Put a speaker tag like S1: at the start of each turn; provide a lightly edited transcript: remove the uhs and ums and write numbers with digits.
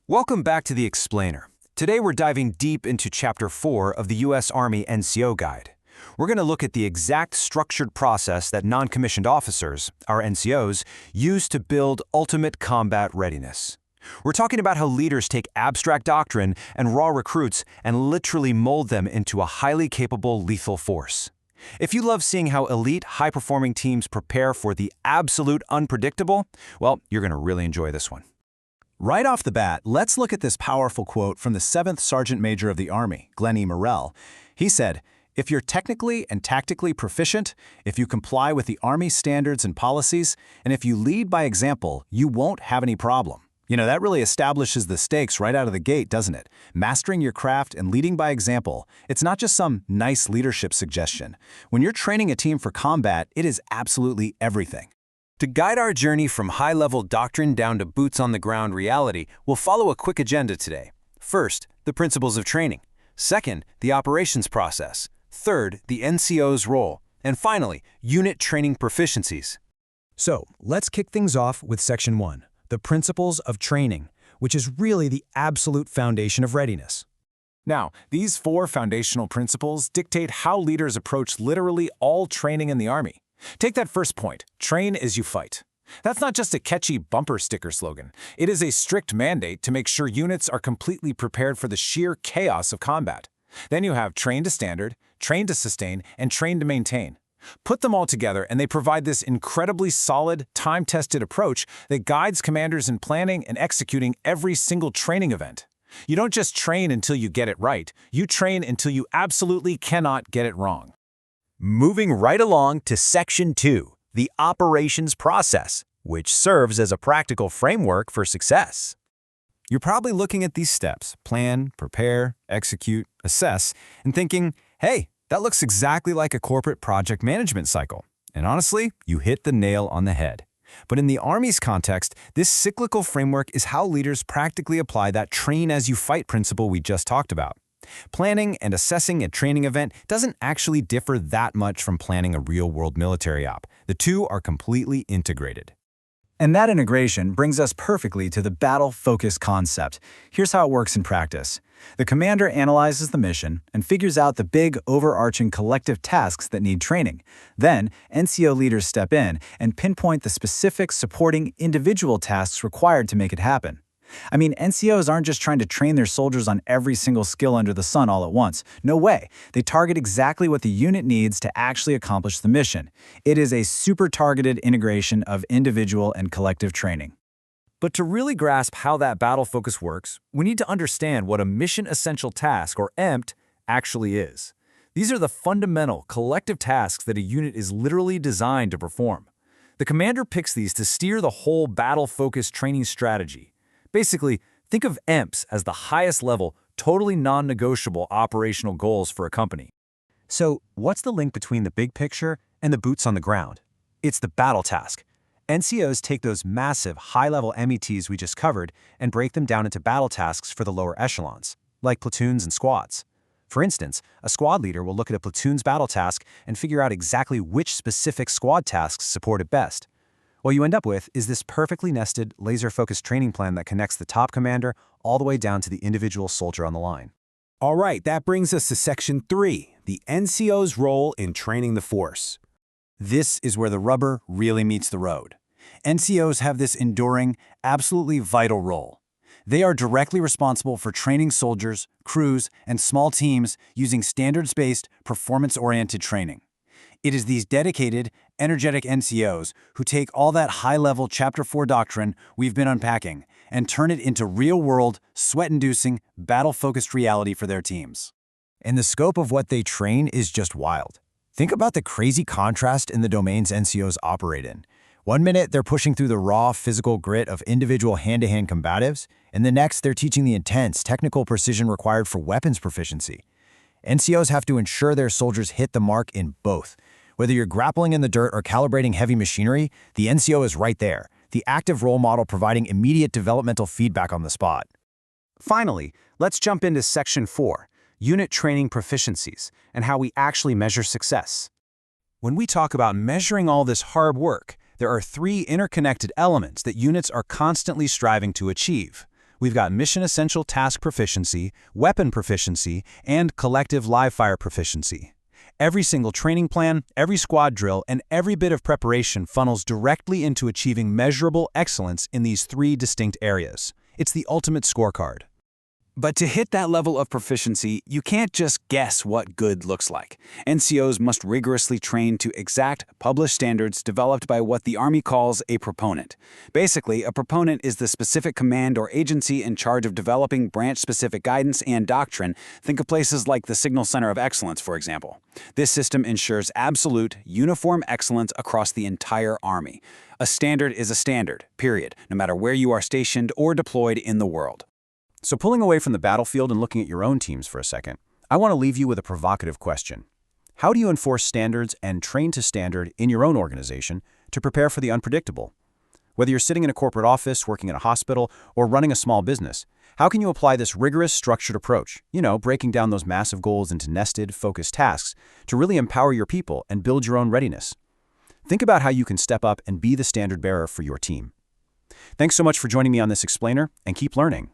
S1: Welcome back to The Explainer. Today we're diving deep into Chapter 4 of the U.S. Army NCO Guide. We're going to look at the exact structured process that non-commissioned officers, our NCOs, use to build ultimate combat readiness. We're talking about how leaders take abstract doctrine and raw recruits and literally mold them into a highly capable lethal force. If you love seeing how elite, high-performing teams prepare for the absolute unpredictable, well, you're going to really enjoy this one.
S2: Right off the bat, let's look at this powerful quote from the 7th Sergeant Major of the Army, Glenn E. Morrell. He said, "If you're technically and tactically proficient, if you comply with the Army standards and policies, and if you lead by example, you won't have any problem." That really establishes the stakes right out of the gate, doesn't it? Mastering your craft and leading by example. It's not just some nice leadership suggestion. When you're training a team for combat, it is absolutely everything.
S1: To guide our journey from high-level doctrine down to boots-on-the-ground reality, we'll follow a quick agenda today. First, the principles of training. Second, the operations process. Third, the NCO's role. And finally, unit training proficiencies.
S3: So, let's kick things off with Section 1, the principles of training, which is really the absolute foundation of readiness.
S2: Now, these 4 foundational principles dictate how leaders approach literally all training in the Army. Take that first point, train as you fight. That's not just a catchy bumper sticker slogan. It is a strict mandate to make sure units are completely prepared for the sheer chaos of combat. Then you have train to standard, train to sustain, and train to maintain. Put them all together and they provide this incredibly solid, time-tested approach that guides commanders in planning and executing every single training event. You don't just train until you get it right, you train until you absolutely cannot get it wrong.
S4: Moving right along to Section 2, the operations process, which serves as a practical framework for success.
S3: You're probably looking at these steps, plan, prepare, execute, assess, and thinking, hey, that looks exactly like a corporate project management cycle. And honestly, you hit the nail on the head. But in the Army's context, this cyclical framework is how leaders practically apply that train-as-you-fight principle we just talked about. Planning and assessing a training event doesn't actually differ that much from planning a real-world military op. The two are completely integrated.
S2: And that integration brings us perfectly to the battle-focused concept. Here's how it works in practice. The commander analyzes the mission and figures out the big, overarching collective tasks that need training. Then, NCO leaders step in and pinpoint the specific supporting individual tasks required to make it happen. NCOs aren't just trying to train their soldiers on every single skill under the sun all at once. No way. They target exactly what the unit needs to actually accomplish the mission. It is a super targeted integration of individual and collective training.
S1: But to really grasp how that battle focus works, we need to understand what a Mission Essential Task, or EMT, actually is. These are the fundamental, collective tasks that a unit is literally designed to perform. The commander picks these to steer the whole battle-focused training strategy. Basically, think of EMPs as the highest level, totally non-negotiable operational goals for a company.
S3: So, what's the link between the big picture and the boots on the ground? It's the battle task. NCOs take those massive, high-level METs we just covered and break them down into battle tasks for the lower echelons, like platoons and squads. For instance, a squad leader will look at a platoon's battle task and figure out exactly which specific squad tasks support it best. What you end up with is this perfectly nested, laser-focused training plan that connects the top commander all the way down to the individual soldier on the line.
S4: All right, that brings us to Section 3, the NCO's role in training the force.
S2: This is where the rubber really meets the road. NCOs have this enduring, absolutely vital role. They are directly responsible for training soldiers, crews, and small teams using standards-based, performance-oriented training. It is these dedicated, energetic NCOs who take all that high-level Chapter 4 doctrine we've been unpacking and turn it into real-world, sweat-inducing, battle-focused reality for their teams.
S3: And the scope of what they train is just wild. Think about the crazy contrast in the domains NCOs operate in. One minute, they're pushing through the raw physical grit of individual hand-to-hand combatives, and the next, they're teaching the intense technical precision required for weapons proficiency. NCOs have to ensure their soldiers hit the mark in both. Whether you're grappling in the dirt or calibrating heavy machinery, the NCO is right there, the active role model providing immediate developmental feedback on the spot.
S1: Finally, let's jump into Section 4, Unit Training Proficiencies, and how we actually measure success. When we talk about measuring all this hard work, there are 3 interconnected elements that units are constantly striving to achieve.
S3: We've got mission essential task proficiency, weapon proficiency, and collective live fire proficiency. Every single training plan, every squad drill, and every bit of preparation funnels directly into achieving measurable excellence in these three distinct areas. It's the ultimate scorecard.
S2: But to hit that level of proficiency, you can't just guess what good looks like. NCOs must rigorously train to exact, published standards developed by what the Army calls a proponent. Basically, a proponent is the specific command or agency in charge of developing branch-specific guidance and doctrine. Think of places like the Signal Center of Excellence, for example. This system ensures absolute, uniform excellence across the entire Army. A standard is a standard, period, no matter where you are stationed or deployed in the world.
S3: So pulling away from the battlefield and looking at your own teams for a second, I want to leave you with a provocative question. How do you enforce standards and train to standard in your own organization to prepare for the unpredictable? Whether you're sitting in a corporate office, working in a hospital, or running a small business, how can you apply this rigorous, structured approach, breaking down those massive goals into nested, focused tasks to really empower your people and build your own readiness? Think about how you can step up and be the standard bearer for your team. Thanks so much for joining me on this explainer, and keep learning.